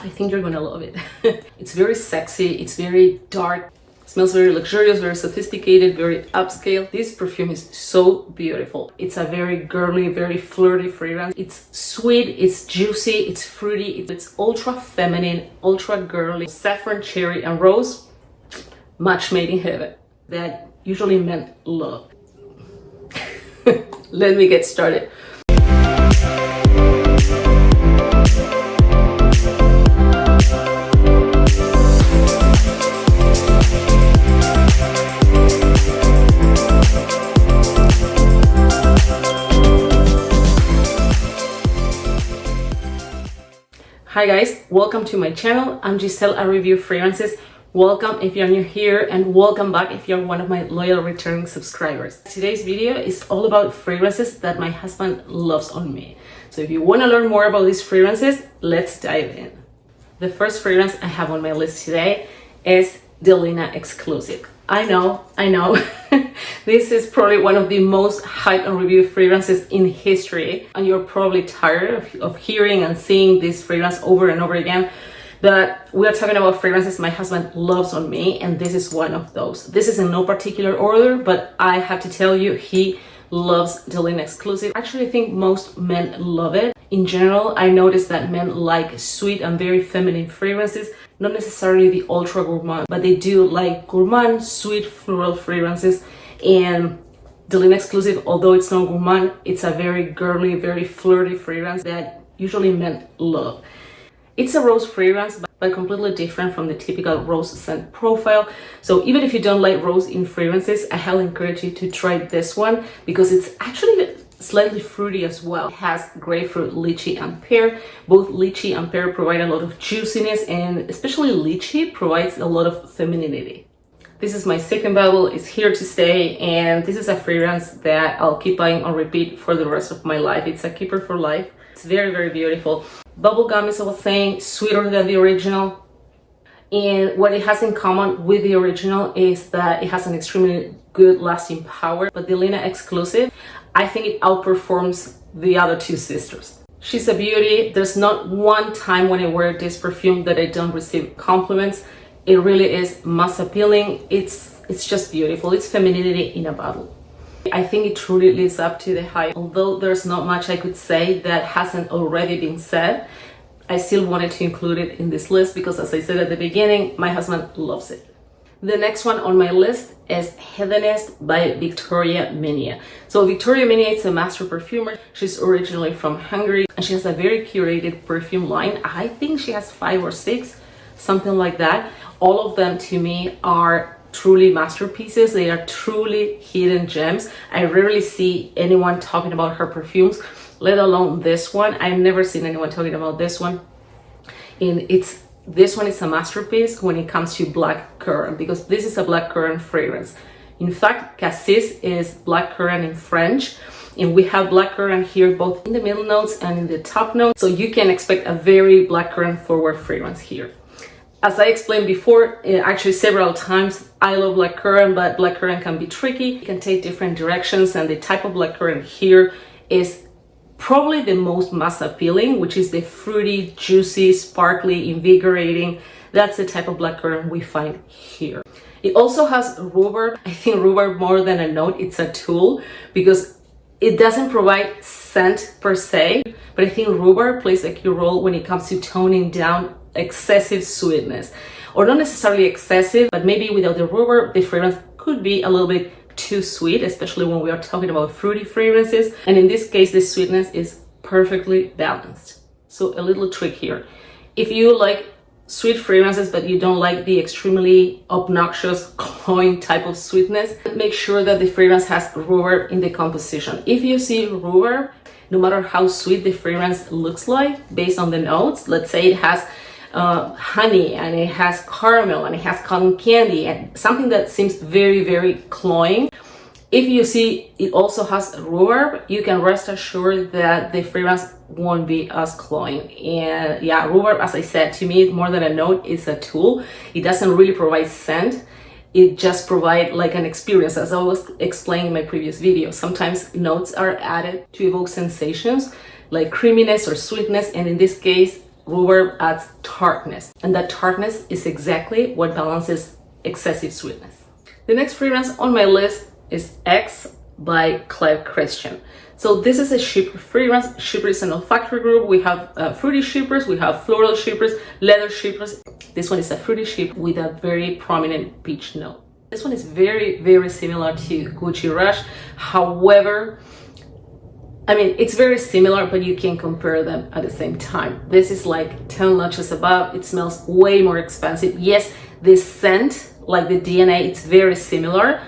I think you're gonna love it. It's very sexy, it's very dark, smells very luxurious, very sophisticated, very upscale. This perfume is so beautiful. It's a very girly, very flirty fragrance. It's sweet, it's juicy, it's fruity, it's ultra feminine, ultra girly. Saffron, cherry, and rose, match made in heaven. That usually men love. Let me get started. Hi guys, welcome to my channel. I'm Giselle, I review fragrances. Welcome if you're new here, and welcome back if you're one of my loyal returning subscribers. Today's video is all about fragrances that my husband loves on me. So if you want to learn more about these fragrances, let's dive in. The first fragrance I have on my list today is the Dior Exclusive. I know. This is probably one of the most hyped and reviewed fragrances in history, and you're probably tired of hearing and seeing this fragrance over and over again. But we are talking about fragrances my husband loves on me, and this is one of those. This is in no particular order, but I have to tell you, he loves the Dior Exclusive. Actually, I think most men love it. In general, I noticed that men like sweet and very feminine fragrances, not necessarily the ultra gourmand, but they do like gourmand, sweet floral fragrances. And the Dior Exclusive, although it's not gourmand, it's a very girly, very flirty fragrance that usually men love. It's a rose fragrance, but completely different from the typical rose scent profile. So even if you don't like rose in fragrances, I highly encourage you to try this one because it's actually slightly fruity as well. It has grapefruit, lychee, and pear. Both lychee and pear provide a lot of juiciness, and especially lychee provides a lot of femininity. This is my second bottle. It's here to stay, and this is a fragrance that I'll keep buying on repeat for the rest of my life. It's a keeper for life. It's very, very beautiful. Bubblegum, as I was saying, sweeter than the original. And what it has in common with the original is that it has an extremely good lasting power. But the Dior Exclusive, I think it outperforms the other two sisters. She's a beauty. There's not one time when I wear this perfume that I don't receive compliments. It really is mass appealing. It's just beautiful. It's femininity in a bottle. I think it truly lives up to the hype. Although there's not much I could say that hasn't already been said, I still wanted to include it in this list because, as I said at the beginning, my husband loves it. The next one on my list is Hedonist by Victoria Menia. So Victoria Menia is a master perfumer. She's originally from Hungary, and she has a very curated perfume line. I think she has 5 or 6, something like that. All of them to me are truly masterpieces. They are truly hidden gems. I rarely see anyone talking about her perfumes, let alone this one. I've never seen anyone talking about this one. And this one is a masterpiece when it comes to black currant, because this is a black currant fragrance. In fact, cassis is black currant in French, and we have black currant here both in the middle notes and in the top notes. So you can expect a very black currant forward fragrance here. As I explained before, actually several times, I love blackcurrant, but blackcurrant can be tricky. It can take different directions, and the type of blackcurrant here is probably the most mass appealing, which is the fruity, juicy, sparkly, invigorating. That's the type of blackcurrant we find here. It also has rhubarb. I think rhubarb, more than a note, it's a tool because it doesn't provide scent per se, but I think rhubarb plays a key role when it comes to toning down excessive sweetness, or not necessarily excessive, but maybe without the rhubarb, the fragrance could be a little bit too sweet, especially when we are talking about fruity fragrances. And in this case, the sweetness is perfectly balanced. So a little trick here. If you like sweet fragrances, but you don't like the extremely obnoxious, cloying type of sweetness, make sure that the fragrance has rhubarb in the composition. If you see rhubarb, no matter how sweet the fragrance looks like, based on the notes, let's say it has honey, and it has caramel, and it has cotton candy, and something that seems very, very cloying. If you see it also has rhubarb, you can rest assured that the fragrance won't be as cloying. And yeah, rhubarb, as I said, to me, more than a note, is a tool. It doesn't really provide scent. It just provides like an experience, as I was explaining in my previous video. Sometimes notes are added to evoke sensations like creaminess or sweetness, and in this case, rhubarb adds tartness, and that tartness is exactly what balances excessive sweetness. The next fragrance on my list is X by Cleve Christian. So this is a chypre fragrance. Chypre is an olfactory group. We have fruity chypres, we have floral chypres, leather chypres. This one is a fruity chypre with a very prominent peach note. This one is very, very similar to Gucci Rush. However, I mean, it's very similar, but you can compare them at the same time. This is like 10 notches above. It smells way more expensive. Yes, this scent, like the DNA, it's very similar,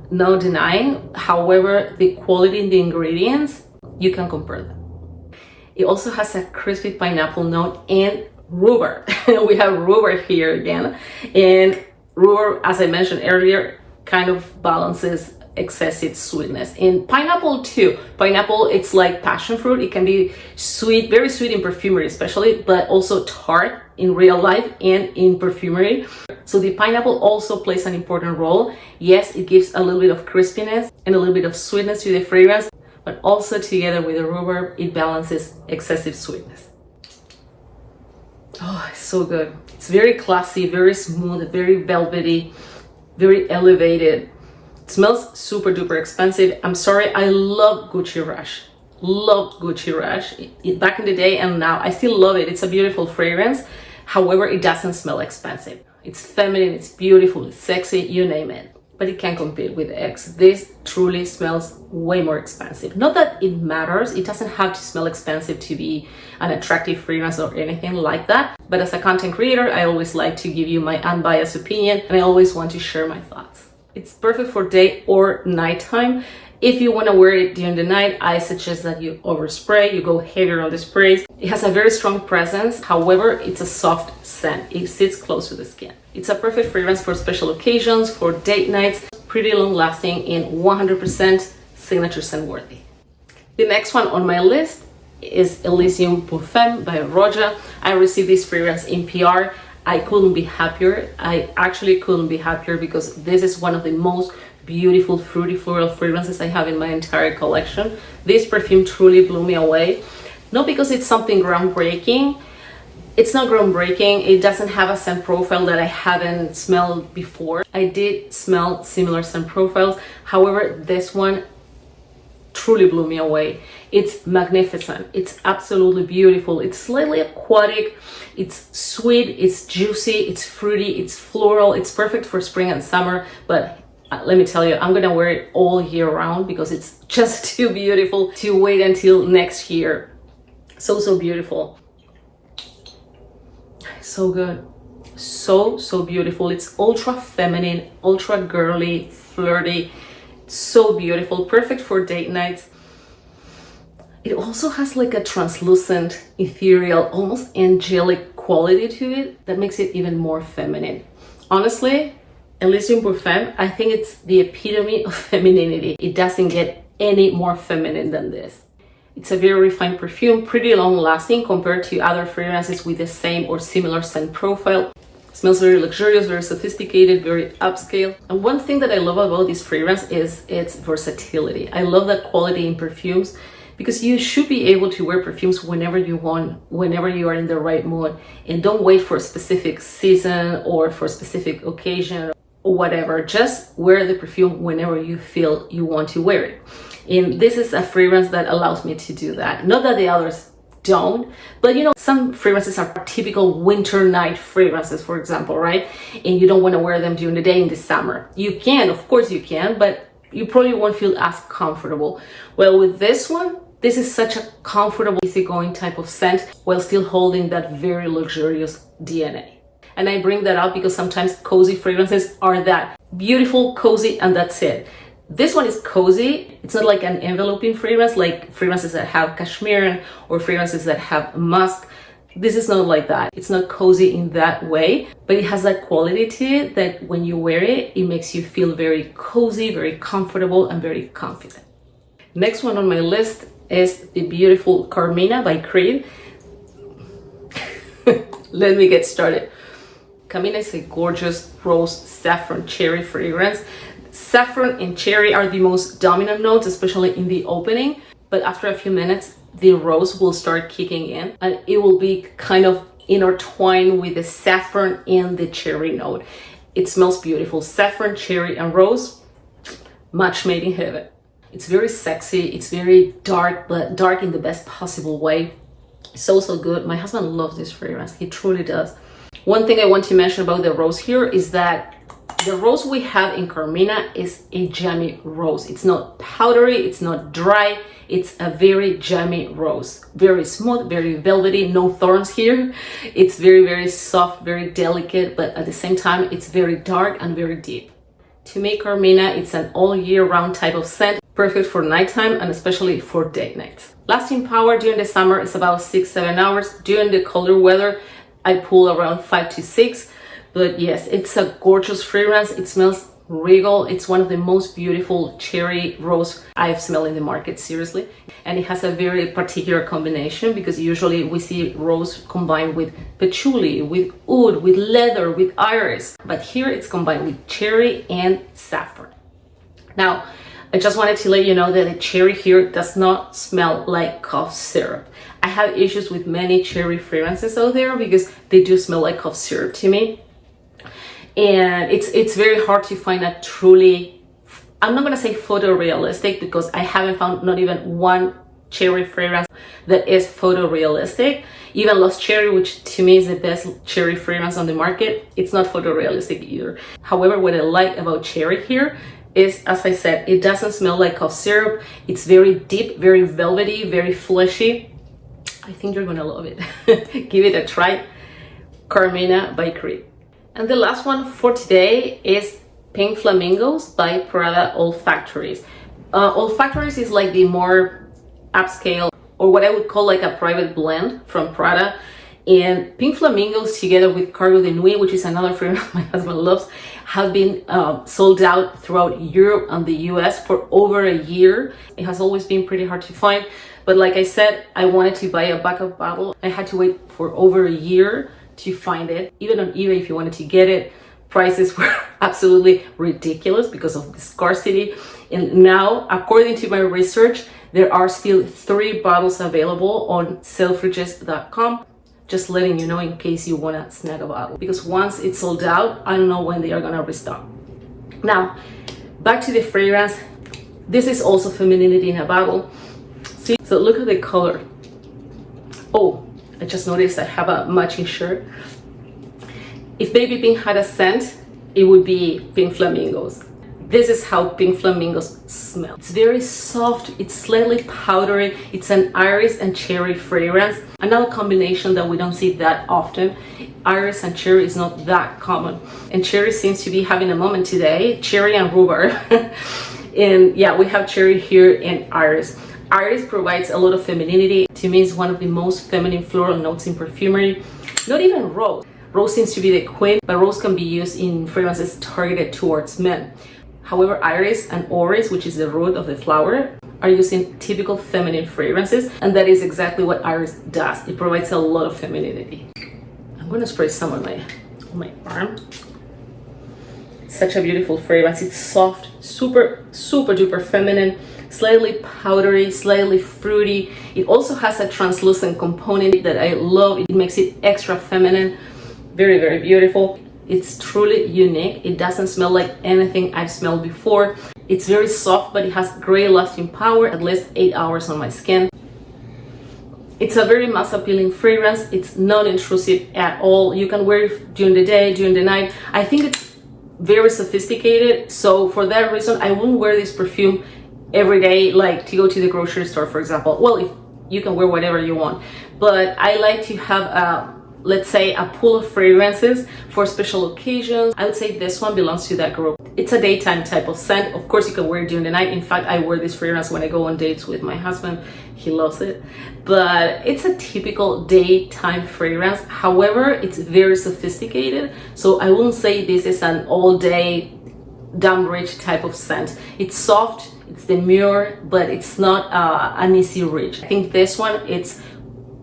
no denying. However, the quality in the ingredients, you can compare them. It also has a crispy pineapple note and rhubarb. We have rhubarb here again, and rhubarb, as I mentioned earlier, kind of balances excessive sweetness. And pineapple too. Pineapple, it's like passion fruit. It can be sweet, very sweet in perfumery especially, but also tart in real life and in perfumery. So the pineapple also plays an important role. Yes, it gives a little bit of crispiness and a little bit of sweetness to the fragrance, but also together with the rhubarb, it balances excessive sweetness. Oh, it's so good. It's very classy, very smooth, very velvety, very elevated. It smells super duper expensive. I'm sorry, I love Gucci Rush. Loved Gucci Rush back in the day, and now I still love it. It's a beautiful fragrance. However, it doesn't smell expensive. It's feminine, it's beautiful, it's sexy, you name it. But it can't compete with X. This truly smells way more expensive. Not that it matters. It doesn't have to smell expensive to be an attractive fragrance or anything like that. But as a content creator, I always like to give you my unbiased opinion, and I always want to share my thoughts. It's perfect for day or nighttime. If you want to wear it during the night, I suggest that you overspray, you go heavier on the sprays. It has a very strong presence. However, it's a soft scent. It sits close to the skin. It's a perfect fragrance for special occasions, for date nights, pretty long lasting, and 100% signature scent worthy. The next one on my list is Elysium Parfum by Roja. I received this fragrance in PR. I couldn't be happier. I actually couldn't be happier because this is one of the most beautiful fruity floral fragrances I have in my entire collection. This perfume truly blew me away. Not because it's something groundbreaking. It's not groundbreaking. It doesn't have a scent profile that I haven't smelled before. I did smell similar scent profiles. However, this one truly blew me away. It's magnificent. It's absolutely beautiful. It's slightly aquatic. It's sweet. It's juicy. It's fruity. It's floral. It's perfect for spring and summer. But let me tell you, I'm gonna wear it all year round because it's just too beautiful to wait until next year. So beautiful. So good. So beautiful. It's ultra feminine, ultra girly, flirty. So beautiful. Perfect for date nights. It also has like a translucent, ethereal, almost angelic quality to it that makes it even more feminine. Honestly, Elysium Parfum, I think it's the epitome of femininity. It doesn't get any more feminine than this. It's a very refined perfume, pretty long lasting compared to other fragrances with the same or similar scent profile. It smells very luxurious, very sophisticated, very upscale. And one thing that I love about this fragrance is its versatility. I love that quality in perfumes because you should be able to wear perfumes whenever you want, whenever you are in the right mood, and don't wait for a specific season or for a specific occasion or whatever. Just wear the perfume whenever you feel you want to wear it. And this is a fragrance that allows me to do that. Not that the others don't, but you know, some fragrances are typical winter night fragrances, for example, right? And you don't want to wear them during the day in the summer. You can, of course you can, but you probably won't feel as comfortable. Well, with this one, this is such a comfortable, easygoing type of scent while still holding that very luxurious DNA. And I bring that up because sometimes cozy fragrances are that beautiful, cozy, and that's it. This one is cozy. It's not like an enveloping fragrance like fragrances that have cashmere or fragrances that have musk. This is not like that. It's not cozy in that way, but it has that quality to it that when you wear it, it makes you feel very cozy, very comfortable, and very confident. Next one on my list is the beautiful Carmina by Creed. Let me get started. Carmina is a gorgeous rose saffron cherry fragrance. Saffron and cherry are the most dominant notes, especially in the opening, but after a few minutes, the rose will start kicking in, and it will be kind of intertwined with the saffron and the cherry note. It smells beautiful. Saffron, cherry, and rose, match made in heaven. It's very sexy. It's very dark, but dark in the best possible way. So good. My husband loves this fragrance. He truly does. One thing I want to mention about the rose here is that the rose we have in Carmina is a jammy rose. It's not powdery, it's not dry, it's a very jammy rose. Very smooth, very velvety, no thorns here. It's very soft, very delicate, but at the same time, it's very dark and very deep. To me, Carmina, it's an all year round type of scent, perfect for nighttime and especially for date nights. Lasting power during the summer is about 6-7 hours. During the colder weather, I pull around 5 to 6. But yes, it's a gorgeous fragrance. It smells regal. It's one of the most beautiful cherry rose I've smelled in the market, seriously. And it has a very particular combination, because usually we see rose combined with patchouli, with oud, with leather, with iris. But here it's combined with cherry and saffron. Now, I just wanted to let you know that the cherry here does not smell like cough syrup. I have issues with many cherry fragrances out there because they do smell like cough syrup to me. And it's very hard to find a truly, I'm not gonna say photorealistic, because I haven't found not even one cherry fragrance that is photorealistic. Even Lost Cherry, which to me is the best cherry fragrance on the market, it's not photorealistic either. However, what I like about cherry here is, as I said, it doesn't smell like cough syrup. It's very deep, very velvety, very fleshy. I think you're gonna love it. Give it a try. Carmina by Creed. And the last one for today is Pink Flamingos by Prada Olfactories. Olfactories is like the more upscale, or what I would call like a private blend from Prada. And Pink Flamingos, together with Cargo de Nuit, which is another fragrance my husband loves, have been sold out throughout Europe and the US for over a year. It has always been pretty hard to find. But like I said, I wanted to buy a backup bottle. I had to wait for over a year to find it. Even on eBay, if you wanted to get it, prices were absolutely ridiculous because of the scarcity. And now, according to my research, there are still 3 bottles available on selfridges.com. Just letting you know in case you want to snag a bottle, because once it's sold out, I don't know when they are gonna restock. Now, back to the fragrance. This is also femininity in a bottle. See, so look at the color. Oh, I just noticed I have a matching shirt. If Baby Pink had a scent, it would be Pink Flamingos. This is how Pink Flamingos smell. It's very soft, it's slightly powdery, it's an iris and cherry fragrance. Another combination that we don't see that often. Iris and cherry is not that common. And cherry seems to be having a moment today. Cherry and rhubarb. And yeah, we have cherry here and iris. Iris provides a lot of femininity. To me, it's one of the most feminine floral notes in perfumery. Not even rose. Rose seems to be the queen, but rose can be used in fragrances targeted towards men. However, iris and orris, which is the root of the flower, are used in typical feminine fragrances, and that is exactly what iris does. It provides a lot of femininity. I'm gonna spray some on my arm. Such a beautiful fragrance. It's soft, super duper feminine, slightly powdery, slightly fruity. It also has a translucent component that I love. It makes it extra feminine. Very beautiful. It's truly unique. It doesn't smell like anything I've smelled before. It's very soft, but it has great lasting power, at least 8 hours on my skin. It's a very mass appealing fragrance. It's not intrusive at all. You can wear it during the day, during the night. I think it's very sophisticated. So for that reason, I wouldn't wear this perfume every day, like to go to the grocery store, for example. Well, if you can wear whatever you want, but I like to have let's say a pool of fragrances for special occasions. I would say this one belongs to that group. It's a daytime type of scent. Of course, you can wear it during the night. In fact, I wear this fragrance when I go on dates with my husband. He loves it. But it's a typical daytime fragrance. However, it's very sophisticated. So I wouldn't say this is an all-day dumb rich type of scent. It's soft, it's demure, but it's not an easy reach. I think this one, it's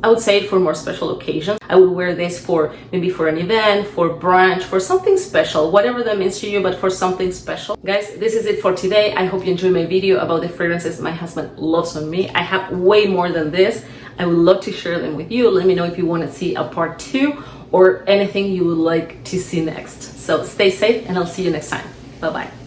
I would say for more special occasions. I would wear this for maybe for an event, for brunch, for something special, whatever that means to you, but for something special. Guys, this is it for today. I hope you enjoyed my video about the fragrances my husband loves on me. I have way more than this. I would love to share them with you. Let me know if you want to see a part 2 or anything you would like to see next. So stay safe and I'll see you next time. Bye bye.